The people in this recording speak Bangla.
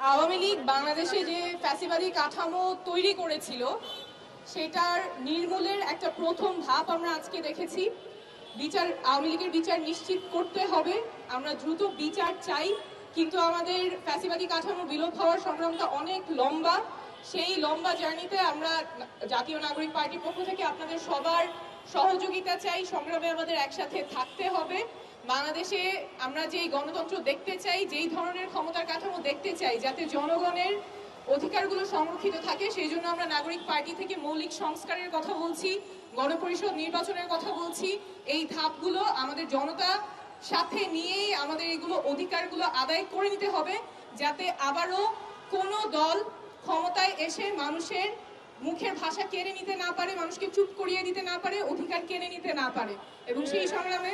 আওয়ামী লীগ বাংলাদেশে যে ফ্যাসিবাদী কাঠামো তৈরি করেছিল সেটার নির্মূলের একটা প্রথম ধাপ আমরা আজকে দেখেছি। আওয়ামী লীগের বিচার নিশ্চিত করতে হবে, আমরা দ্রুত বিচার চাই, কিন্তু আমাদের ফ্যাসিবাদী কাঠামো বিলোপ হওয়ার সংগ্রামটা অনেক লম্বা। সেই লম্বা জার্নিতে আমরা জাতীয় নাগরিক পার্টির পক্ষ থেকে আপনাদের সবার সহযোগিতা চাই, সংগ্রামে আমাদের একসাথে থাকতে হবে। বাংলাদেশে আমরা যেই গণতন্ত্র দেখতে চাই, যেই ধরনের ক্ষমতার কাঠামো দেখতে চাই, যাতে জনগণের অধিকারগুলো সংরক্ষিত থাকে, সেই জন্য আমরা নাগরিক পার্টি থেকে মৌলিক সংস্কারের কথা বলছি, গণপরিষদ নির্বাচনের কথা বলছি। এই ধাপগুলো আমাদের জনতা সাথে নিয়েই আমাদের এগুলো অধিকারগুলো আদায় করে নিতে হবে, যাতে আবারও কোনো দল ক্ষমতায় এসে মানুষের মুখের ভাষা কেড়ে নিতে না পারে, মানুষকে চুপ করিয়ে দিতে না পারে, অধিকার কেড়ে নিতে না পারে। এবং সেই সংগ্রামে